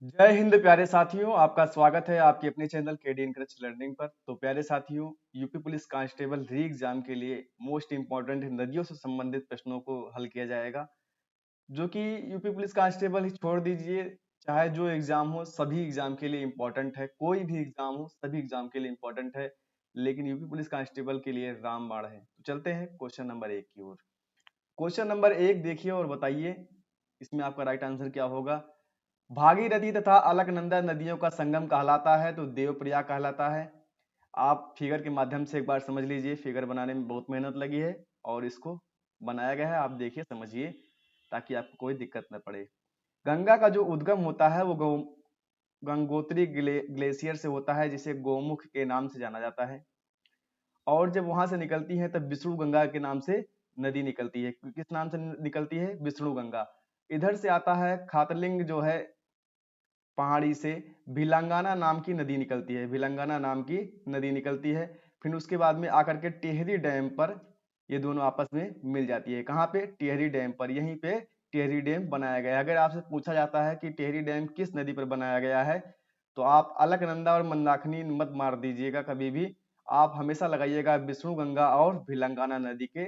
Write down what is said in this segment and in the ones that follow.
जय हिंद प्यारे साथियों, आपका स्वागत है आपके अपने चैनल केडी इंक्रेज लर्निंग पर। तो प्यारे साथियों, यूपी पुलिस कांस्टेबल री एग्जाम के लिए मोस्ट इंपॉर्टेंट नदियों से संबंधित प्रश्नों को हल किया जाएगा। जो कि यूपी पुलिस कांस्टेबल ही छोड़ दीजिए, चाहे जो एग्जाम हो सभी एग्जाम के लिए इम्पोर्टेंट है। कोई भी एग्जाम हो सभी एग्जाम के लिए इम्पोर्टेंट है, लेकिन यूपी पुलिस कांस्टेबल के लिए रामबाण है। तो चलते हैं क्वेश्चन नंबर 1 की ओर। क्वेश्चन नंबर 1 देखिए और बताइए इसमें आपका राइट आंसर क्या होगा। भागीरथी तथा अलकनंदा नदियों का संगम कहलाता है तो देवप्रयाग कहलाता है। आप फिगर के माध्यम से एक बार समझ लीजिए, फिगर बनाने में बहुत मेहनत लगी है और इसको बनाया गया है। आप देखिए समझिए ताकि आपको कोई दिक्कत न पड़े। गंगा का जो उद्गम होता है वो गंगोत्री ग्लेशियर से होता है, जिसे गौमुख के नाम से जाना जाता है। और जब वहां से निकलती है तब विष्णु गंगा के नाम से नदी निकलती है। किस नाम से निकलती है? विष्णु गंगा। इधर से आता है खातलिंग जो है पहाड़ी से भिलंगाना नाम की नदी निकलती है। भिलंगाना नाम की नदी निकलती है। फिर उसके बाद में आकर के टिहरी डैम पर ये दोनों आपस में मिल जाती है। कहाँ पे? टिहरी डैम पर। यहीं पे टिहरी डैम बनाया गया है। अगर आपसे पूछा जाता है कि टिहरी डैम किस नदी पर बनाया गया है, तो आप अलकनंदा और मंदाकिनी मत मार दीजिएगा कभी भी। आप हमेशा लगाइएगा विष्णु गंगा और भिलंगाना नदी के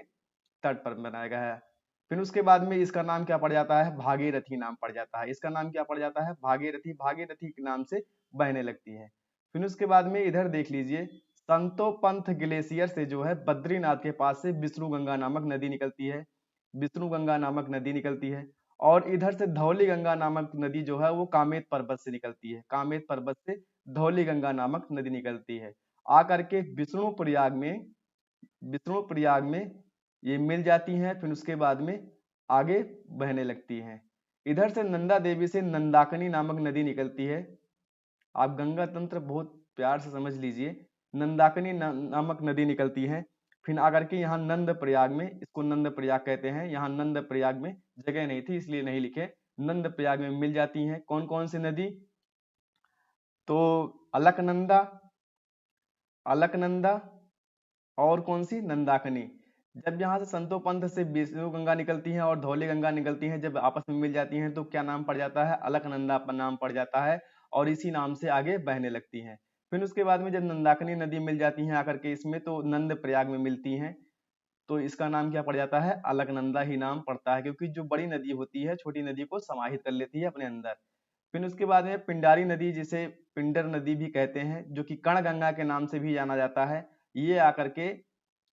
तट पर बनाया गया है। फिर उसके बाद में इसका नाम क्या पड़ जाता है? भागीरथी नाम पड़ जाता है। इसका नाम क्या पड़ जाता है? भागीरथी। भागीरथी के नाम से बहने लगती है। फिर उसके बाद में इधर देख लीजिए, संतोपंथ ग्लेशियर से जो है बद्रीनाथ के पास से विष्णु गंगा नामक नदी निकलती है। विष्णु गंगा नामक नदी निकलती है। और इधर से धौली गंगा नामक नदी जो है वो कामेत पर्वत से निकलती है। कामेत पर्वत से धौली गंगा नामक नदी निकलती है। आकर के विष्णुप्रयाग में ये मिल जाती हैं। फिर उसके बाद में आगे बहने लगती हैं। इधर से नंदा देवी से नंदाकिनी नामक नदी निकलती है। आप गंगा तंत्र बहुत प्यार से समझ लीजिए। नंदाकिनी नामक नदी निकलती है। फिर आकर के यहाँ नंद प्रयाग में, इसको नंद प्रयाग कहते हैं, यहाँ नंद प्रयाग में जगह नहीं थी इसलिए नहीं लिखे, नंद प्रयाग में मिल जाती हैं। कौन कौन सी नदी? तो अलकनंदा, अलकनंदा और कौन सी? नंदाकिनी। जब यहाँ से संतोपंथ से विष्णु गंगा निकलती है और धौली गंगा निकलती है, जब आपस में मिल जाती हैं तो क्या नाम पड़ जाता है? अलकनंदा नाम पड़ जाता है। और इसी नाम से आगे बहने लगती हैं। फिर उसके बाद में जब नंदाकिनी नदी मिल जाती है आकर के इसमें, तो नंद प्रयाग में मिलती हैं, तो इसका नाम क्या पड़ जाता है? अलकनंदा ही नाम पड़ता है, क्योंकि जो बड़ी नदी होती है छोटी नदी को समाहित कर लेती है अपने अंदर। फिर उसके बाद में पिंडारी नदी, जिसे पिंडर नदी भी कहते हैं, जो कि कर्ण गंगा के नाम से भी जाना जाता है, ये आकर के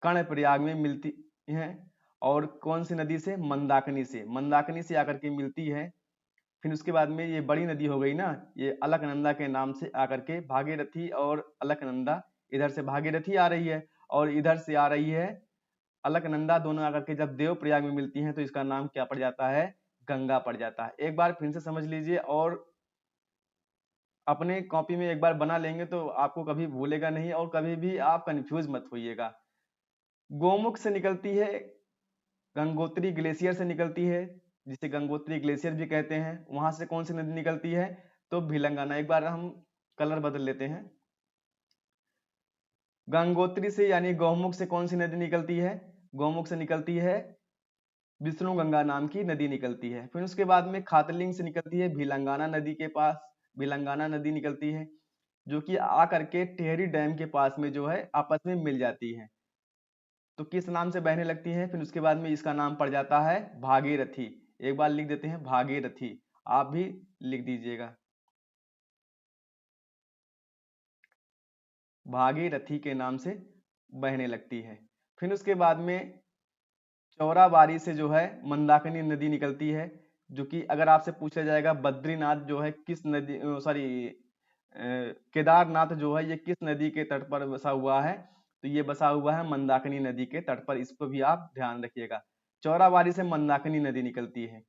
कर्ण प्रयाग में मिलती है। और कौन सी नदी से? मंदाकिनी से। मंदाकिनी से आकर के मिलती है। फिर उसके बाद में ये बड़ी नदी हो गई ना, ये अलकनंदा के नाम से आकर के भागीरथी और अलकनंदा, इधर से भागीरथी आ रही है और इधर से आ रही है अलकनंदा, दोनों आकर के जब देव प्रयाग में मिलती हैं तो इसका नाम क्या पड़ जाता है? गंगा पड़ जाता है। एक बार फिर से समझ लीजिए और अपने कॉपी में एक बार बना लेंगे तो आपको कभी भूलेगा नहीं और कभी भी आप कंफ्यूज मत होइएगा। गोमुख से निकलती है, गंगोत्री ग्लेशियर से निकलती है, जिसे गंगोत्री ग्लेशियर भी कहते हैं। वहां से कौन सी नदी निकलती है? तो भिलंगाना। एक बार हम कलर बदल लेते हैं। गंगोत्री से यानी गौमुख से कौन सी नदी निकलती है? गौमुख से निकलती है विष्णु गंगा नाम की नदी निकलती है। फिर उसके बाद में खातलिंग से निकलती है भिलंगाना नदी के पास, भिलंगाना नदी निकलती है, जो कि आ करके टेहरी डैम के पास में जो है आपस में मिल जाती है। तो किस नाम से बहने लगती हैं? फिर उसके बाद में इसका नाम पड़ जाता है भागीरथी। एक बार लिख देते हैं भागीरथी, आप भी लिख दीजिएगा। भागीरथी के नाम से बहने लगती है। फिर उसके बाद में चौराबाड़ी से जो है मंदाकिनी नदी निकलती है, जो कि अगर आपसे पूछा जाएगा बद्रीनाथ जो है किस नदी, सॉरी केदारनाथ जो है ये किस नदी के तट पर बसा हुआ है, तो ये बसा हुआ है मंदाकिनी नदी के तट पर। इसको भी आप ध्यान रखिएगा। चौराबाड़ी से मंदाकिनी नदी निकलती है।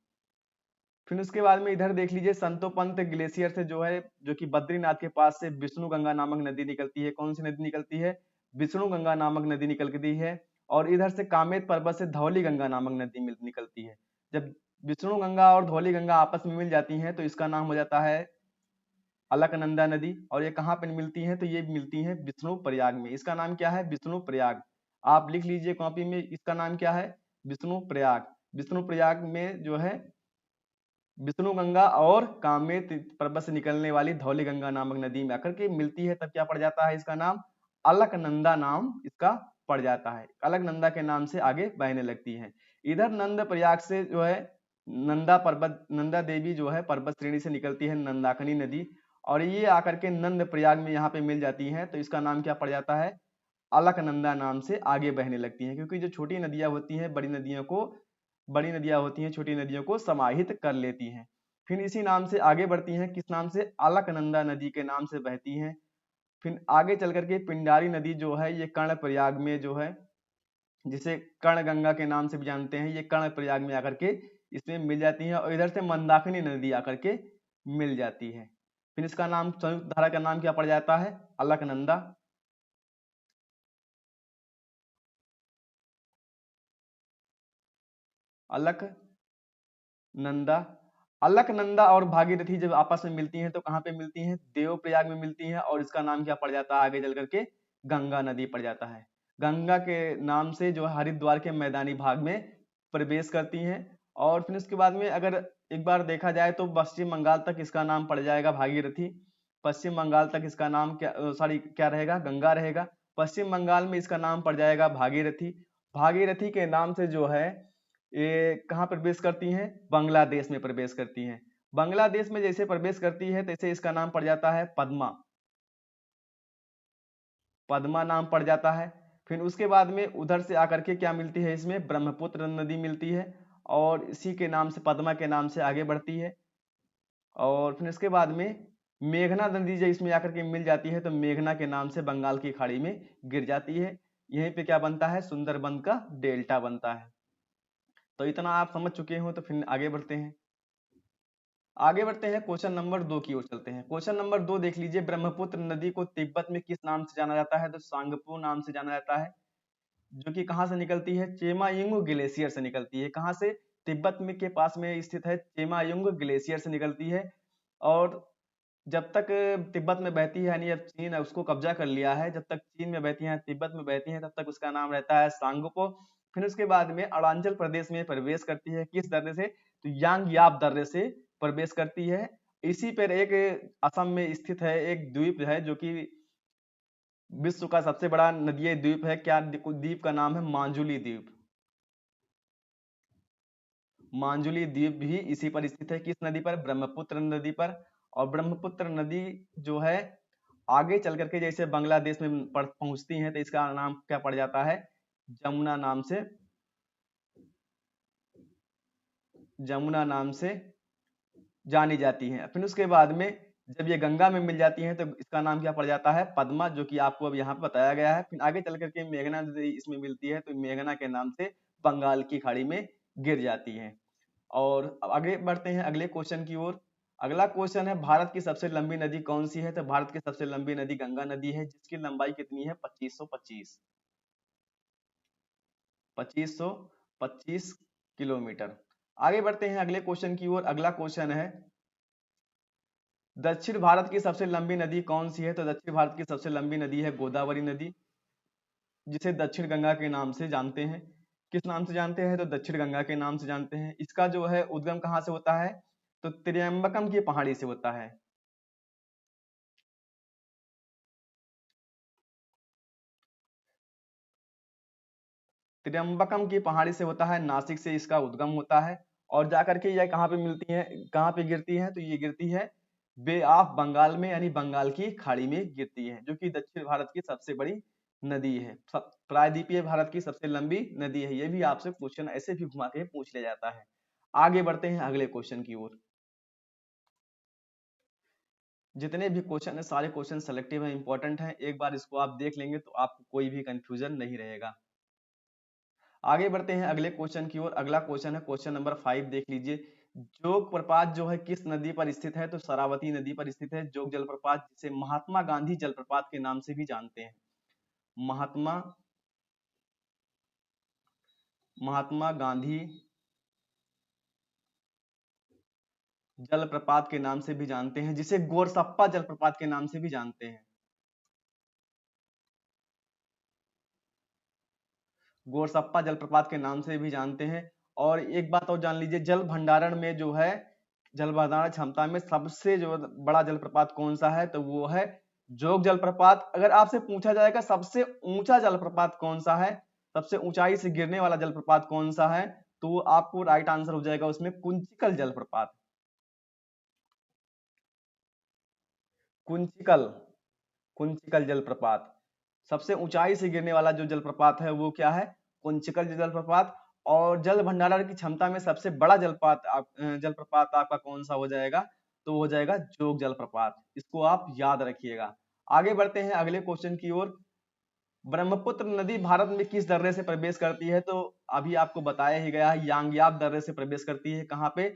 फिर उसके बाद में इधर देख लीजिए, संतोपंत ग्लेशियर से जो है, जो कि बद्रीनाथ के पास से विष्णु गंगा नामक नदी निकलती है। कौन सी नदी निकलती है? विष्णु गंगा नामक नदी निकलती है। और इधर से कामेत पर्वत से धौली गंगा नामक नदी निकलती है। जब विष्णु गंगा और धौली गंगा आपस में मिल जाती हैं तो इसका नाम हो जाता है अलकनंदा नदी। और ये कहाँ पे मिलती हैं? तो ये मिलती हैं विष्णु प्रयाग में। इसका नाम क्या है? विष्णु प्रयाग। आप लिख लीजिए कॉपी में, इसका नाम क्या है? विष्णु प्रयाग। विष्णु प्रयाग में जो है विष्णु गंगा और कामेत पर्वत से निकलने वाली धौली गंगा नामक नदी में आकर के मिलती है, तब क्या पड़ जाता है इसका नाम? अलकनंदा नाम इसका पड़ जाता है। अलकनंदा के नाम से आगे बहने लगती है। इधर नंद प्रयाग से जो है नंदा देवी जो है पर्वत श्रेणी से निकलती है नंदाकनी नदी, और ये आकर के नंद प्रयाग में यहाँ पे मिल जाती है, तो इसका नाम क्या पड़ जाता है? अलकनंदा नाम से आगे बहने लगती हैं, क्योंकि जो छोटी नदियां होती हैं बड़ी नदियां होती हैं छोटी नदियों को समाहित कर लेती हैं। फिर इसी नाम से आगे बढ़ती हैं, किस नाम से? अलकनंदा नदी के नाम से बहती हैं। फिर आगे चल करके पिंडारी नदी जो है ये कर्ण प्रयाग में जो है, जिसे कर्ण गंगा के नाम से भी जानते हैं, ये कर्ण प्रयाग में आकर के इसमें मिल जाती है, और इधर से मंदाकिनी नदी आकर के मिल जाती है। फिर इसका नाम, संयुक्त धारा का नाम क्या पड़ जाता है? अलकनंदा। अलकनंदा। अलकनंदा और भागीरथी जब आपस में मिलती हैं तो कहाँ पे मिलती हैं? देवप्रयाग में मिलती हैं, और इसका नाम क्या पड़ जाता है आगे चल करके? गंगा नदी पड़ जाता है। गंगा के नाम से जो है हरिद्वार के मैदानी भाग में प्रवेश करती हैं। और फिर उसके बाद में अगर एक बार देखा जाए तो पश्चिम बंगाल तक इसका नाम पड़ जाएगा भागीरथी। पश्चिम बंगाल तक इसका नाम क्या, सॉरी क्या रहेगा? गंगा रहेगा। पश्चिम बंगाल में इसका नाम पड़ जाएगा भागीरथी। भागीरथी के नाम से जो है ये कहाँ प्रवेश करती हैं? बांग्लादेश में प्रवेश करती हैं। बांग्लादेश में जैसे प्रवेश करती है तैसे इसका नाम पड़ जाता है पद्मा। पद्मा नाम पड़ जाता है। फिर उसके बाद में उधर से आकर के क्या मिलती है इसमें? ब्रह्मपुत्र नदी मिलती है, और इसी के नाम से, पद्मा के नाम से आगे बढ़ती है। और फिर इसके बाद में मेघना नदी जब इसमें आकर के मिल जाती है तो मेघना के नाम से बंगाल की खाड़ी में गिर जाती है। यहीं पे क्या बनता है? सुंदरबन का डेल्टा बनता है। तो इतना आप समझ चुके हो, तो फिर आगे बढ़ते हैं क्वेश्चन नंबर 2 की ओर चलते हैं। क्वेश्चन नंबर 2 देख लीजिए, ब्रह्मपुत्र नदी को तिब्बत में किस नाम से जाना जाता है? तो सांगपो नाम से जाना जाता है, जो कि कहाँ से निकलती है? चेमायुंग ग्लेशियर से निकलती है। कहाँ से? तिब्बत में के पास में स्थित है, चेमायुंग ग्लेशियर से निकलती है। और जब तक तिब्बत में बहती है, यानी अब चीन उसको कब्जा कर लिया है, जब तक चीन में बहती है, तिब्बत में बहती है, तब तक उसका नाम रहता है सांगपो। फिर उसके बाद में अरुणाचल प्रदेश में प्रवेश करती है, किस दर्रे से? तो यांगयाप दर्रे से प्रवेश करती है। इसी पर एक असम में स्थित है एक द्वीप है, जो कि विश्व का सबसे बड़ा नदीय द्वीप है। क्या द्वीप का नाम है? मांजुली द्वीप। मांजुली द्वीप भी इसी पर स्थित है, किस नदी पर? ब्रह्मपुत्र नदी पर। और ब्रह्मपुत्र नदी जो है आगे चल करके जैसे बांग्लादेश में पहुंचती है, तो इसका नाम क्या पड़ जाता है? जमुना नाम से, जमुना नाम से जानी जाती है। फिर उसके बाद में जब ये गंगा में मिल जाती हैं तो इसका नाम क्या पड़ जाता है? पद्मा, जो कि आपको अब यहाँ पे बताया गया है। फिर आगे चल करके मेघना नदी इसमें मिलती है, तो मेघना के नाम से बंगाल की खाड़ी में गिर जाती है। और अब आगे बढ़ते हैं अगले क्वेश्चन की ओर। अगला क्वेश्चन है, भारत की सबसे लंबी नदी कौन सी है? तो भारत की सबसे लंबी नदी गंगा नदी है, जिसकी लंबाई कितनी है? 2525 किलोमीटर। आगे बढ़ते हैं अगले क्वेश्चन की ओर। अगला क्वेश्चन है, दक्षिण भारत की सबसे लंबी नदी कौन सी है? तो दक्षिण भारत की सबसे लंबी नदी है गोदावरी नदी, जिसे दक्षिण गंगा के नाम से जानते हैं। किस नाम से जानते हैं? तो दक्षिण गंगा के नाम से जानते हैं। इसका जो है उद्गम कहाँ से होता है? तो त्रियंबकम की पहाड़ी से होता है। त्रियंबकम की पहाड़ी से होता है, नासिक से इसका उद्गम होता है। और जाकर के यह कहाँ पे मिलती है, कहाँ पे गिरती है? तो ये गिरती है बे ऑफ बंगाल में, यानी बंगाल की खाड़ी में गिरती है, जो कि दक्षिण भारत की सबसे बड़ी नदी है। प्रायद्वीपीय भारत की सबसे लंबी नदी है। ये भी आपसे क्वेश्चन ऐसे भी घुमा के पूछ लिया जाता है। आगे बढ़ते हैं अगले क्वेश्चन की ओर। जितने भी क्वेश्चन है सारे क्वेश्चन सेलेक्टिव है, इंपॉर्टेंट है। एक बार इसको आप देख लेंगे तो आपको कोई भी कंफ्यूजन नहीं रहेगा। आगे बढ़ते हैं अगले क्वेश्चन की ओर। अगला क्वेश्चन है क्वेश्चन नंबर 5, देख लीजिए। जोग प्रपात जो है किस नदी पर स्थित है? तो शरावती नदी पर स्थित है जोग जलप्रपात, जिसे महात्मा गांधी जलप्रपात के नाम से भी जानते हैं। महात्मा महात्मा गांधी जलप्रपात के नाम से भी जानते हैं, जिसे गोरसप्पा जलप्रपात के नाम से भी जानते हैं। गोरसप्पा जलप्रपात के नाम से भी जानते हैं। और एक बात और जान लीजिए, जल भंडारण में जो है जल भंडारण क्षमता में सबसे जो बड़ा जलप्रपात कौन सा है, तो वो है जोग जलप्रपात। अगर आपसे पूछा जाएगा सबसे ऊंचा जलप्रपात कौन सा है, सबसे ऊंचाई से गिरने वाला जलप्रपात कौन सा है, तो आपको राइट आंसर हो जाएगा उसमें कुंचिकल जलप्रपात। कुंचिकल, कुंचिकल जलप्रपात सबसे ऊंचाई से गिरने वाला जो जलप्रपात है वो क्या है, कुंचिकल जलप्रपात। और जल भंडारण की क्षमता में सबसे बड़ा जलप्रपात आपका कौन सा हो जाएगा, तो हो जाएगा जोग जलप्रपात। इसको आप याद रखिएगा। आगे बढ़ते हैं अगले क्वेश्चन की ओर। ब्रह्मपुत्र नदी भारत में किस दर्रे से प्रवेश करती है, तो अभी आपको बताया ही गया है, यांगयाब दर्रे से प्रवेश करती है। कहाँ पे,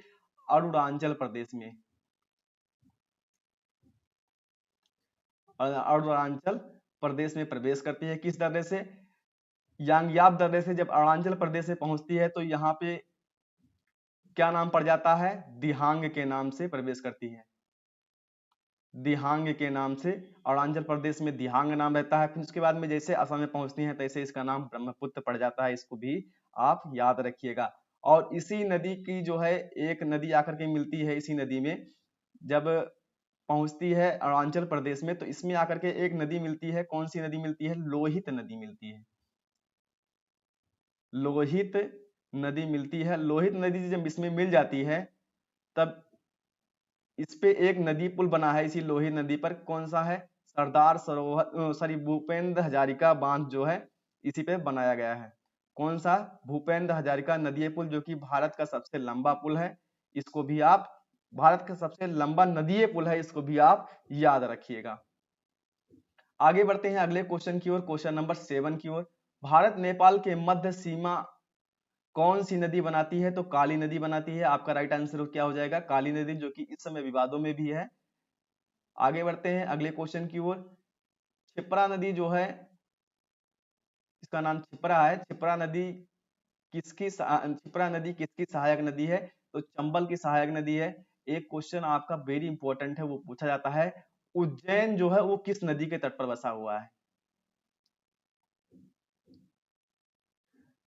अरुणाचल प्रदेश में। अरुणाचल प्रदेश में प्रवेश करती है किस दर्रे से, यांगयाब दर्रे से। जब अरुणाचल प्रदेश से पहुंचती है तो यहाँ पे क्या नाम पड़ जाता है, दिहांग के नाम से प्रवेश करती है। दिहांग के नाम से अरुणाचल प्रदेश में दिहांग नाम रहता है। फिर उसके बाद में जैसे असम में पहुंचती है तैसे इसका नाम ब्रह्मपुत्र पड़ जाता है। इसको भी आप याद रखिएगा। और इसी नदी की जो है एक नदी आकर के मिलती है, इसी नदी में जब पहुंचती है अरुणाचल प्रदेश में, तो इसमें आकर के एक नदी मिलती है। कौन सी नदी मिलती है, लोहित नदी मिलती है। लोहित नदी मिलती है। लोहित नदी जब इसमें मिल जाती है तब इस पे एक नदी पुल बना है इसी लोहित नदी पर। कौन सा है, सरदार सरोवर सॉरी भूपेंद्र हजारिका बांध जो है इसी पे बनाया गया है। कौन सा, भूपेंद्र हजारिका नदी पुल, जो कि भारत का सबसे लंबा पुल है। इसको भी आप, भारत का सबसे लंबा नदी पुल है, इसको भी आप याद रखिएगा। आगे बढ़ते हैं अगले क्वेश्चन की ओर, क्वेश्चन नंबर 7 की ओर। भारत नेपाल के मध्य सीमा कौन सी नदी बनाती है, तो काली नदी बनाती है। आपका राइट आंसर क्या हो जाएगा, काली नदी, जो कि इस समय विवादों में भी है। आगे बढ़ते हैं अगले क्वेश्चन की ओर। क्षिप्रा नदी जो है, इसका नाम क्षिप्रा है। क्षिप्रा नदी किसकी सहायक नदी है, तो चंबल की सहायक नदी है। एक क्वेश्चन आपका वेरी इंपॉर्टेंट है, वो पूछा जाता है, उज्जैन जो है वो किस नदी के तट पर बसा हुआ है,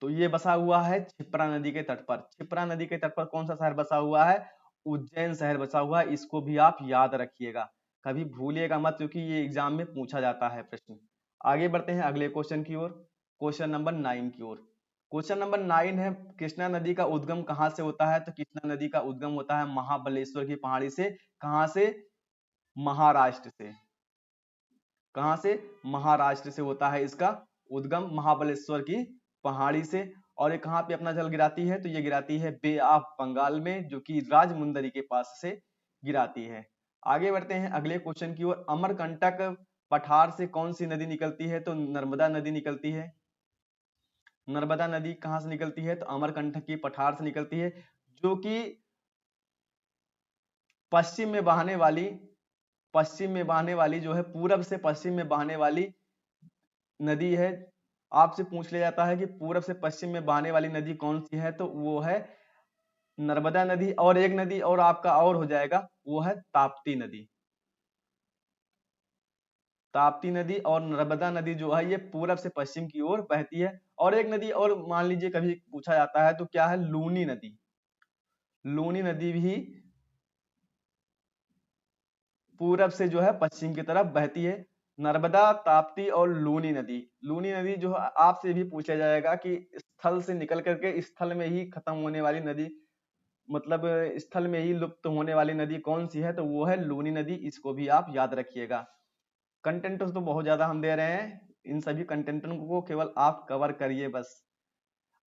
तो ये बसा हुआ है क्षिप्रा नदी के तट पर। क्षिप्रा नदी के तट पर कौन सा शहर बसा हुआ है, उज्जैन शहर बसा हुआ है। इसको भी आप याद रखिएगा, कभी भूलिएगा मत, क्योंकि ये एग्जाम में पूछा जाता है प्रश्न। आगे बढ़ते हैं अगले क्वेश्चन की ओर, क्वेश्चन नंबर 9 की ओर। क्वेश्चन नंबर 9 है, कृष्णा नदी का उद्गम कहाँ से होता है, तो कृष्णा नदी का उद्गम होता है महाबलेश्वर की पहाड़ी से। कहाँ से, महाराष्ट्र से। कहां से, महाराष्ट्र से होता है इसका उद्गम, महाबलेश्वर की पहाड़ी से। और ये कहां पे अपना जल गिराती है, तो ये गिराती है बे ऑफ बंगाल में, जो कि राजमुंदरी के पास से गिराती है। आगे बढ़ते हैं अगले क्वेश्चन की ओर। अमरकंटक पठार से कौन सी नदी निकलती है, तो नर्मदा नदी निकलती है। नर्मदा नदी कहां से निकलती है, तो अमरकंटक की पठार से निकलती है, जो कि पश्चिम में बहने वाली, पश्चिम में बहने वाली जो है, पूरब से पश्चिम में बहने वाली नदी है। आपसे पूछ लिया जाता है कि पूरब से पश्चिम में बहने वाली नदी कौन सी है, तो वो है नर्मदा नदी। और एक नदी और आपका और हो जाएगा, वो है ताप्ती नदी। ताप्ती नदी और नर्मदा नदी जो है ये पूरब से पश्चिम की ओर बहती है। और एक नदी और मान लीजिए कभी पूछा जाता है, तो क्या है, लूनी नदी। लूनी नदी भी पूरब से जो है पश्चिम की तरफ बहती है। नर्मदा, ताप्ती और लूनी नदी। लूनी नदी जो है आपसे भी पूछा जाएगा कि स्थल से निकल करके स्थल में ही खत्म होने वाली नदी, मतलब स्थल में ही लुप्त होने वाली नदी कौन सी है, तो वो है लूनी नदी। इसको भी आप याद रखिएगा। कंटेंट तो बहुत ज्यादा हम दे रहे हैं, इन सभी कंटेंटों को केवल आप कवर करिए बस।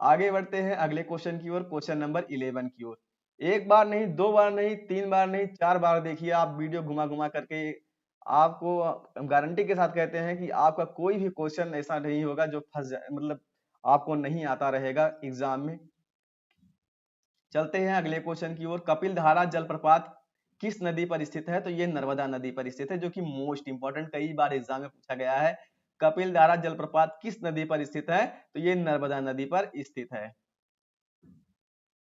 आगे बढ़ते हैं अगले क्वेश्चन की ओर, क्वेश्चन नंबर 11 की ओर। एक बार नहीं, दो बार नहीं, तीन बार नहीं, 4 बार देखिए आप वीडियो घुमा घुमा करके। आपको हम गारंटी के साथ कहते हैं कि आपका कोई भी क्वेश्चन ऐसा नहीं होगा जो फंस जाए, मतलब आपको नहीं आता रहेगा एग्जाम में। चलते हैं अगले क्वेश्चन की ओर। कपिल धारा जलप्रपात किस नदी पर स्थित है, तो ये नर्मदा नदी पर स्थित है, जो कि मोस्ट इंपोर्टेंट, कई बार एग्जाम में पूछा गया है। कपिल धारा जलप्रपात किस नदी पर स्थित है, तो ये नर्मदा नदी पर स्थित है,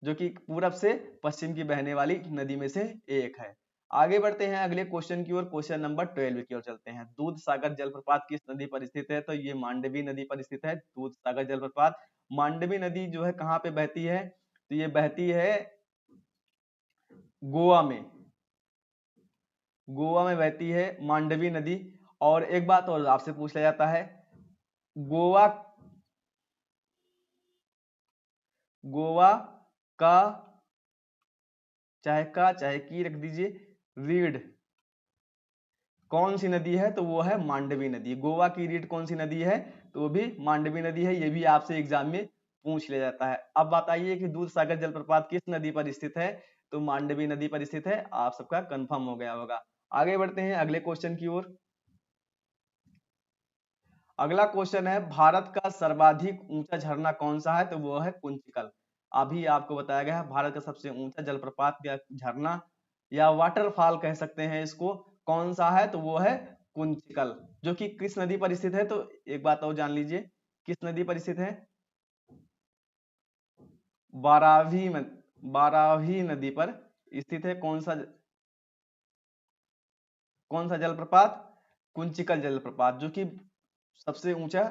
जो कि पूरब से पश्चिम की बहने वाली नदी में से एक है। आगे बढ़ते हैं अगले क्वेश्चन की ओर, क्वेश्चन नंबर 12 की ओर चलते हैं। दूध सागर जलप्रपात किस नदी पर स्थित है, तो ये मांडवी नदी पर स्थित है। दूध सागर जलप्रपात, मांडवी नदी जो है कहाँ पे बहती है, तो ये बहती है गोवा में, गोवा में बहती है मांडवी नदी। और एक बात और आपसे पूछ लिया जाता है, गोवा, गोवा का, चाहे की रख दीजिए, रीढ़ कौन सी नदी है? तो वो है मांडवी नदी। गोवा की रीढ़ कौन सी नदी है? तो वो भी मांडवी नदी है। ये भी आपसे एग्जाम में पूछ लिया जाता है। अब बताइए कि दूध सागर जलप्रपात किस नदी पर स्थित है? तो मांडवी नदी पर स्थित है। आप सबका कंफर्म हो गया होगा। आगे बढ़ते हैं अगले क्वेश्चन की ओर। अगला क्वेश्चन है, भारत का सर्वाधिक ऊंचा झरना कौन सा है? तो वो है कुंचिकल। अभी आपको बताया गया है भारत का सबसे ऊंचा जलप्रपात या झरना या वाटरफॉल कह सकते हैं इसको, कौन सा है? तो वो है कुंचिकल, जो कि किस नदी पर स्थित है? तो एक बात और जान लीजिए, किस नदी पर स्थित है? बाराही नदी पर स्थित है। कौन सा जलप्रपात? कुंचिकल जलप्रपात, जो कि सबसे ऊंचा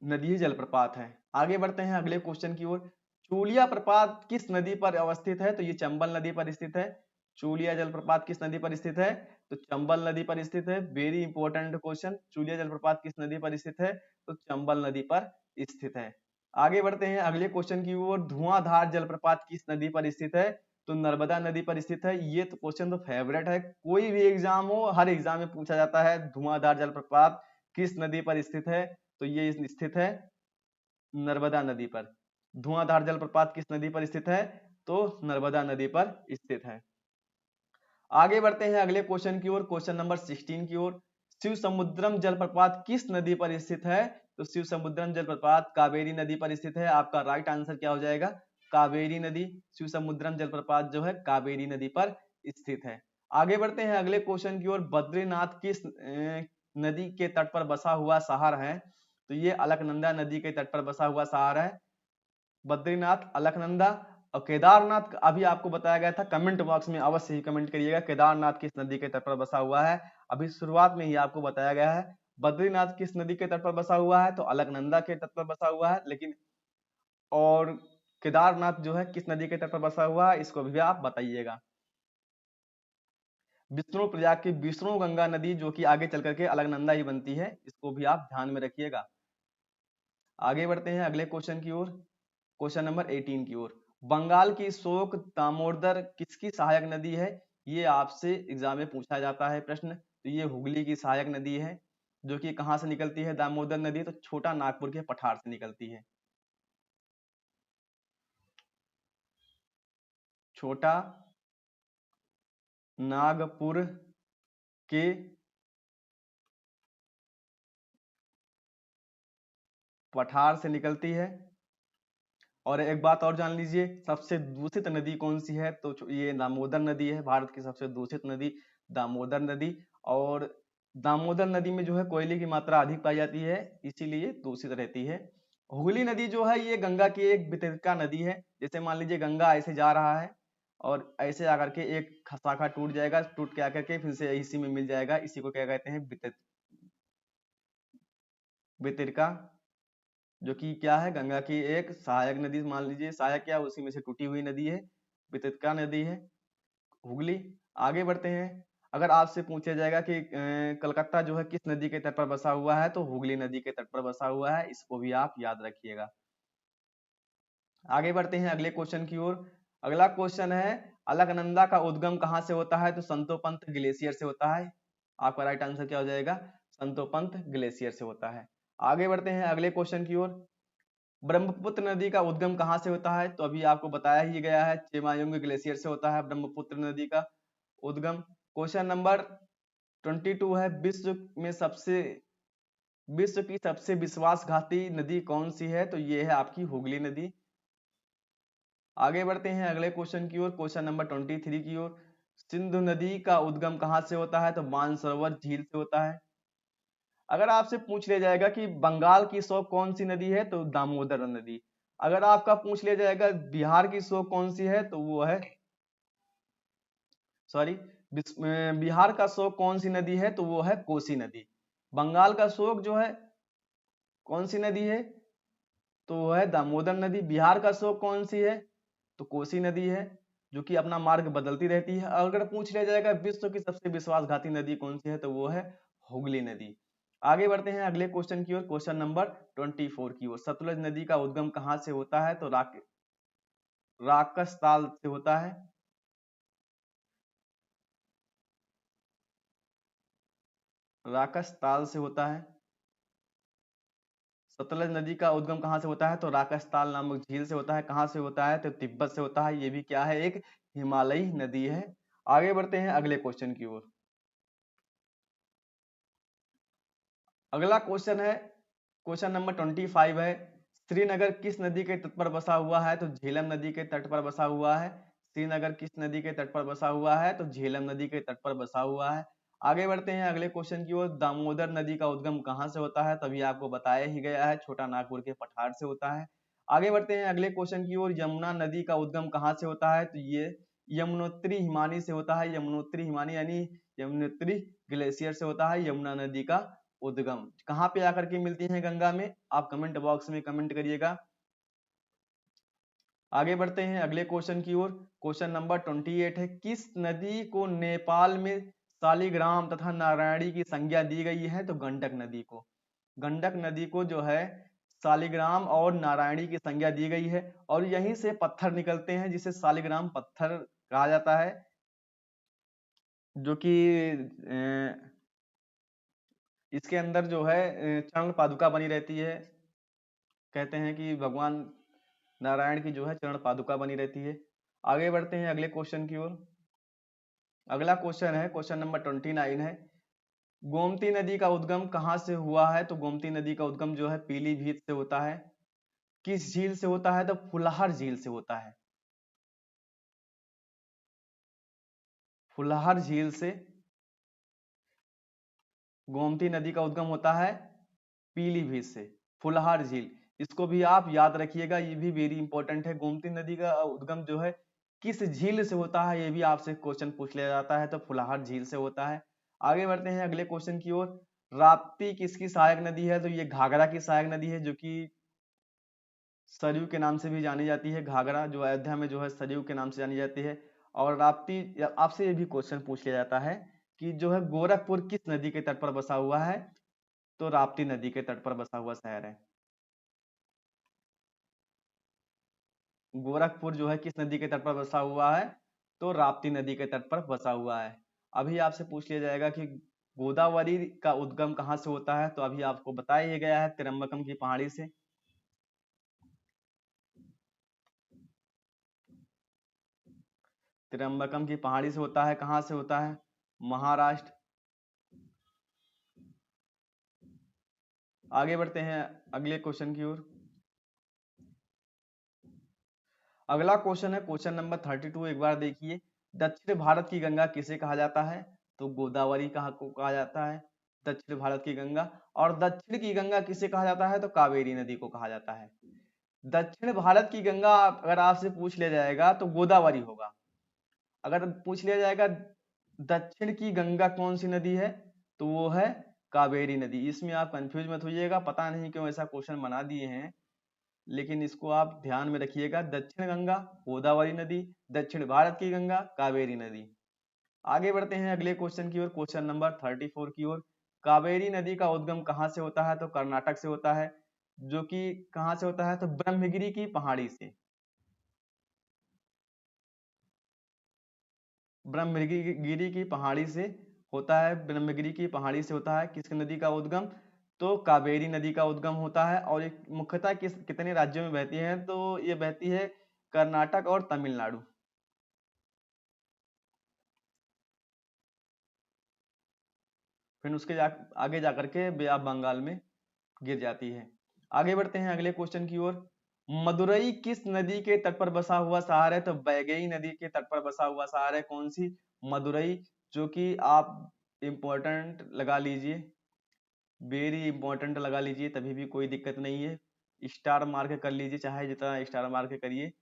नदी जलप्रपात है। आगे बढ़ते हैं अगले क्वेश्चन की ओर। चूलिया प्रपात किस नदी पर अवस्थित है? तो ये चंबल नदी पर स्थित है। चूलिया जलप्रपात किस नदी पर स्थित है? तो चंबल नदी पर स्थित है। वेरी इंपॉर्टेंट क्वेश्चन, चूलिया जलप्रपात किस नदी पर स्थित है? तो चंबल नदी पर स्थित है। आगे बढ़ते हैं अगले क्वेश्चन की ओर। धुआंधार जलप्रपात किस नदी पर स्थित है? तो नर्मदा नदी पर स्थित है। ये तो क्वेश्चन तो फेवरेट है, कोई भी एग्जाम हो हर एग्जाम में पूछा जाता है, धुआंधार जलप्रपात किस नदी पर स्थित है? तो ये स्थित है नर्मदा नदी पर। धुआंधार जलप्रपात किस नदी पर स्थित है? तो नर्मदा नदी पर स्थित है। आगे बढ़ते हैं अगले क्वेश्चन की ओर, क्वेश्चन नंबर 16 की ओर। शिव समुद्रम जलप्रपात किस नदी पर स्थित है? तो शिव समुद्रम जलप्रपात कावेरी नदी पर स्थित है। आपका राइट आंसर क्या हो जाएगा? कावेरी नदी। शिव समुद्रम जलप्रपात जो है कावेरी नदी पर स्थित है। आगे बढ़ते हैं अगले क्वेश्चन की ओर। बद्रीनाथ किस नदी के तट पर बसा हुआ शहर है? तो ये अलकनंदा नदी के तट पर बसा हुआ शहर है बद्रीनाथ, अलकनंदा। और केदारनाथ अभी आपको बताया गया था, कमेंट बॉक्स में अवश्य ही कमेंट करिएगा केदारनाथ किस नदी के तट पर बसा हुआ है। अभी शुरुआत में ही आपको बताया गया है बद्रीनाथ किस नदी के तट पर बसा हुआ है, तो अलकनंदा के तट पर बसा हुआ है। लेकिन और केदारनाथ जो है किस नदी के तट पर बसा हुआ है, इसको भी आप बताइएगा। विष्णु प्रयाग की विष्णु गंगा नदी जो कि आगे चल करके अलकनंदा ही बनती है, इसको भी आप ध्यान में रखिएगा। आगे बढ़ते हैं अगले क्वेश्चन की ओर, क्वेश्चन नंबर 18 की ओर। बंगाल की शोक दामोदर किसकी सहायक नदी है? ये आपसे एग्जाम में पूछा जाता है प्रश्न। तो ये हुगली की सहायक नदी है, जो कि कहां से निकलती है दामोदर नदी? तो छोटा नागपुर के पठार से निकलती है। छोटा नागपुर के पठार से निकलती है। और एक बात और जान लीजिए, सबसे दूषित नदी कौन सी है? तो ये दामोदर नदी है, भारत की सबसे दूषित नदी दामोदर नदी। और दामोदर नदी में जो है कोयले की मात्रा अधिक पाई जाती है, इसीलिए दूषित रहती है। हुगली नदी जो है ये गंगा की एक वितरिका नदी है। जैसे मान लीजिए गंगा ऐसे जा रहा है और ऐसे आकर के एक शाखा टूट जाएगा, टूट के आकर के फिर से इसी में मिल जाएगा, इसी को क्या कहते हैं? वितरिका, जो कि क्या है? गंगा की एक सहायक नदी, मान लीजिए सहायक क्या, उसी में से टूटी हुई नदी है, वितरिका नदी है हुगली। आगे बढ़ते हैं। अगर आपसे पूछा जाएगा कि कलकत्ता जो है किस नदी के तट पर बसा हुआ है, तो हुगली नदी के तट पर बसा हुआ है, इसको भी आप याद रखिएगा। आगे बढ़ते हैं अगले क्वेश्चन की ओर। अगला क्वेश्चन है, अलकनंदा का उद्गम कहाँ से होता है? तो संतोपंत ग्लेशियर से होता है। आपका राइट आंसर क्या हो जाएगा? संतोपंत ग्लेशियर से होता है। आगे बढ़ते हैं अगले क्वेश्चन की ओर। ब्रह्मपुत्र नदी का उद्गम कहाँ से होता है? तो अभी आपको बताया ही गया है, चेमायुंग ग्लेशियर से होता है ब्रह्मपुत्र नदी का उद्गम। क्वेश्चन नंबर 22 है, विश्व की सबसे विश्वासघाती नदी कौन सी है? तो ये है आपकी हुगली नदी। आगे बढ़ते हैं अगले क्वेश्चन की ओर, क्वेश्चन नंबर 23 की ओर। सिंधु नदी का उद्गम कहाँ से होता है? तो मानसरोवर झील से होता है। अगर आपसे पूछ लिया जाएगा कि बंगाल की शोक कौन सी नदी है, तो दामोदर नदी। अगर आपका पूछ लिया जाएगा बिहार की शोक कौन सी है, तो वो है, सॉरी, बिहार का शोक कौन सी नदी है? तो वो है कोसी नदी। बंगाल का शोक जो है कौन सी नदी है? तो वो है दामोदर नदी। बिहार का शोक कौन सी है? तो कोसी नदी है। जो कि अपना मार्ग बदलती रहती है। अगर पूछ लिया जाएगा विश्व की सबसे विश्वासघाती नदी कौन सी है, तो वो है हुगली नदी। आगे बढ़ते हैं अगले क्वेश्चन की ओर, क्वेश्चन नंबर 24 की ओर। सतलुज नदी का उद्गम कहाँ से होता है, तो राकस ताल से होता है। राकस ताल से होता है। सतलज नदी का उद्गम कहाँ से होता है, तो राकसताल नामक झील से होता है। कहाँ से होता है, तो तिब्बत से होता है। ये भी क्या है, एक हिमालयी नदी है। आगे बढ़ते हैं अगले क्वेश्चन की ओर। अगला क्वेश्चन है, क्वेश्चन नंबर 25 है। श्रीनगर किस नदी के तट पर बसा हुआ है, तो झेलम नदी के तट पर बसा हुआ है। श्रीनगर किस नदी के तट पर बसा हुआ है, तो झेलम नदी के तट पर बसा हुआ है। आगे बढ़ते हैं अगले क्वेश्चन की ओर। दामोदर नदी का उद्गम कहाँ से होता है, तभी आपको बताया ही गया है, छोटा नागपुर के पठार से होता है। आगे बढ़ते हैं अगले क्वेश्चन की ओर। यमुना नदी का उद्गम कहाँ से होता है, तो ये यमुनोत्री हिमानी से होता है। यमुनोत्री हिमानी यानी यमुनोत्री ग्लेशियर से होता है यमुना नदी का उद्गम। कहाँ पे आकर के मिलती है गंगा में, आप कमेंट बॉक्स में कमेंट करिएगा। आगे बढ़ते हैं अगले क्वेश्चन की ओर। क्वेश्चन नंबर 28 है। किस नदी को नेपाल में शालिग्राम तथा नारायणी की संज्ञा दी गई है, तो गंडक नदी को। गंडक नदी को जो है शालिग्राम और नारायणी की संज्ञा दी गई है, और यहीं से पत्थर निकलते हैं जिसे शालिग्राम पत्थर कहा जाता है, जो कि इसके अंदर जो है चरण पादुका बनी रहती है। कहते हैं कि भगवान नारायण की जो है चरण पादुका बनी रहती है। आगे बढ़ते हैं अगले क्वेश्चन की ओर। अगला क्वेश्चन है, क्वेश्चन नंबर 29 है। गोमती नदी का उद्गम कहाँ से हुआ है, तो गोमती नदी का उद्गम जो है पीलीभीत से होता है। किस झील से होता है, तो फुलहर झील से होता है। फुलहर झील से गोमती नदी का उद्गम होता है, पीलीभीत से। फुलहार झील, इसको भी आप याद रखिएगा, ये भी वेरी इंपॉर्टेंट है। गोमती नदी का उद्गम जो है किस झील से होता है, ये भी आपसे क्वेश्चन पूछ लिया जाता है, तो फुलहार झील से होता है। आगे बढ़ते हैं अगले क्वेश्चन की ओर। राप्ती किसकी सहायक नदी है, तो ये घाघरा की सहायक नदी है, जो कि सरयू के नाम से भी जानी जाती है। घाघरा जो अयोध्या में जो है सरयू के नाम से जानी जाती है। और राप्ती, आपसे ये भी क्वेश्चन पूछ लिया जाता है कि जो है गोरखपुर किस नदी के तट पर बसा हुआ है, तो राप्ती नदी के तट पर बसा हुआ शहर है। गोरखपुर जो है किस नदी के तट पर बसा हुआ है, तो राप्ती नदी के तट पर बसा हुआ है। अभी आपसे पूछ लिया जाएगा कि गोदावरी का उद्गम कहाँ से होता है, तो अभी आपको बताया ही गया है, त्रिम्बकम की पहाड़ी से। त्रिम्बकम की पहाड़ी से होता है। कहाँ से होता है, महाराष्ट्र। आगे बढ़ते हैं अगले क्वेश्चन की ओर। अगला क्वेश्चन है क्वेश्चन नंबर 32। एक बार देखिए। दक्षिण भारत की गंगा किसे कहा जाता है, तो गोदावरी को कहा जाता है, दक्षिण भारत की गंगा। और दक्षिण की गंगा किसे कहा जाता है, तो कावेरी नदी को कहा जाता है। दक्षिण भारत की गंगा अगर आपसे पूछ लिया जाएगा तो गोदावरी होगा। अगर पूछ लिया जाएगा दक्षिण की गंगा कौन सी नदी है, तो वो है कावेरी नदी। इसमें आप कंफ्यूज मत होइएगा, पता नहीं क्यों ऐसा क्वेश्चन बना दिए हैं, लेकिन इसको आप ध्यान में रखिएगा। दक्षिण गंगा गोदावरी नदी, दक्षिण भारत की गंगा कावेरी नदी। आगे बढ़ते हैं अगले क्वेश्चन की ओर, क्वेश्चन नंबर 34 की ओर। कावेरी नदी का उद्गम कहाँ से होता है, तो कर्नाटक से होता है। जो कि कहाँ से होता है, तो ब्रह्मगिरी की पहाड़ी से। ब्रह्मगिरी की पहाड़ी से होता है, ब्रह्मगिरी की पहाड़ी से होता है किस नदी का उद्गम, तो कावेरी नदी का उद्गम होता है। और ये मुख्यतः कितने राज्यों में बहती है, तो ये बहती है कर्नाटक और तमिलनाडु। फिर उसके आगे जाकर के बे ऑफ बंगाल में गिर जाती है। आगे बढ़ते हैं अगले क्वेश्चन की ओर। मदुरई किस नदी के तट पर बसा हुआ शहर है, तो वैगई नदी के तट पर बसा हुआ शहर है। कौन सी, मदुरई। जो कि आप इंपॉर्टेंट लगा लीजिए, वेरी इंपॉर्टेंट लगा लीजिए, तभी भी कोई दिक्कत नहीं है। स्टार मार्क कर लीजिए, चाहे जितना स्टार मार्क करिए,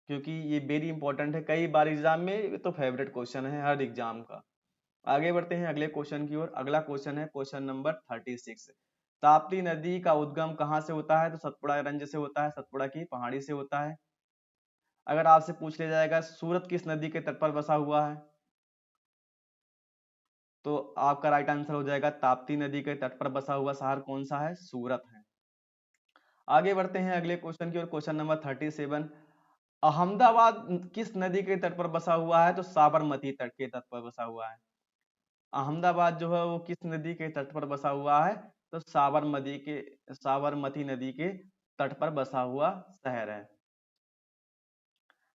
क्योंकि ये वेरी इंपॉर्टेंट है। कई बार एग्जाम में ये तो फेवरेट क्वेश्चन है हर एग्जाम का। आगे बढ़ते हैं अगले क्वेश्चन की ओर। अगला क्वेश्चन है क्वेश्चन नंबर 36। ताप्ती नदी का उद्गम कहाँ से होता है, तो सतपुड़ा रंज से होता है, सतपुड़ा की पहाड़ी से होता है। अगर आपसे पूछ लिया जाएगा सूरत किस नदी के तट पर बसा हुआ है, तो आपका राइट आंसर हो जाएगा ताप्ती नदी के तट पर बसा हुआ शहर कौन सा है, सूरत है। आगे बढ़ते हैं अगले क्वेश्चन की ओर, क्वेश्चन नंबर 37। अहमदाबाद किस नदी के तट पर बसा हुआ है, तो साबरमती तट के तट पर बसा हुआ है। अहमदाबाद जो है वो किस नदी के तट पर बसा हुआ है, तो साबरमती नदी के तट पर बसा हुआ शहर है।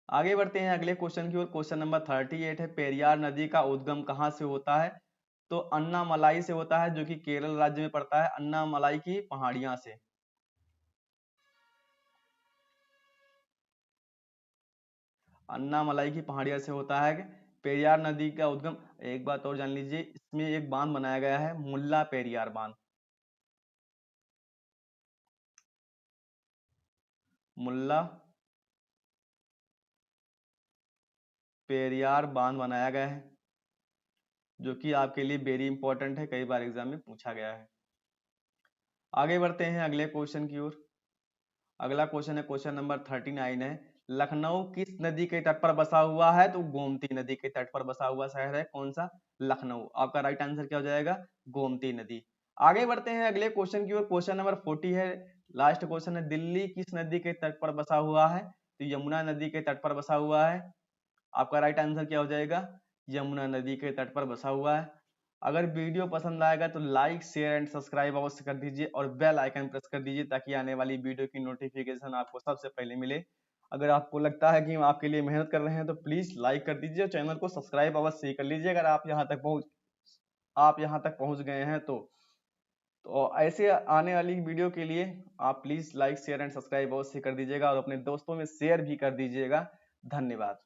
आगे बढ़ते हैं अगले क्वेश्चन की ओर, क्वेश्चन नंबर 38 है, पेरियार नदी का उद्गम कहाँ से होता है, तो अन्नामलाई से होता है, जो कि केरल राज्य में पड़ता है, अन्नामलाई की पहाड़ियां से। अन्नामलाई की पहाड़ियां से होता है पेरियार नदी का उद्गम। एक बात और जान लीजिए, इसमें एक बांध बनाया गया है, मुल्ला पेरियार बांध। मुल्ला पेरियार बांध बनाया गया है, जो कि आपके लिए वेरी इंपॉर्टेंट है, कई बार एग्जाम में पूछा गया है। आगे बढ़ते हैं अगले क्वेश्चन की ओर। अगला क्वेश्चन है, क्वेश्चन नंबर 39 है, लखनऊ किस नदी के तट पर बसा हुआ है, तो गोमती नदी के तट पर बसा हुआ शहर है, कौन सा, लखनऊ। आपका राइट आंसर क्या हो जाएगा, गोमती नदी। आगे बढ़ते हैं अगले क्वेश्चन की ओर, क्वेश्चन नंबर 40 है, लास्ट क्वेश्चन है, दिल्ली किस नदी के तट पर बसा हुआ है, तो यमुना नदी के तट पर बसा हुआ है। आपका राइट आंसर क्या हो जाएगा, यमुना नदी के तट पर बसा हुआ है। अगर वीडियो पसंद आएगा तो लाइक शेयर एंड सब्सक्राइब अवश्य कर दीजिए और बेल आइकन प्रेस कर दीजिए, ताकि आने वाली वीडियो की नोटिफिकेशन आपको सबसे पहले मिले। अगर आपको लगता है कि हम आपके लिए मेहनत कर रहे हैं तो प्लीज लाइक कर दीजिए और चैनल को सब्सक्राइब अवश्य कर लीजिए, अगर आप यहाँ तक पहुंच गए हैं तो ऐसे आने वाली वीडियो के लिए आप please like share and subscribe अवश्य कर दीजिएगा और अपने दोस्तों में शेयर भी कर दीजिएगा। धन्यवाद।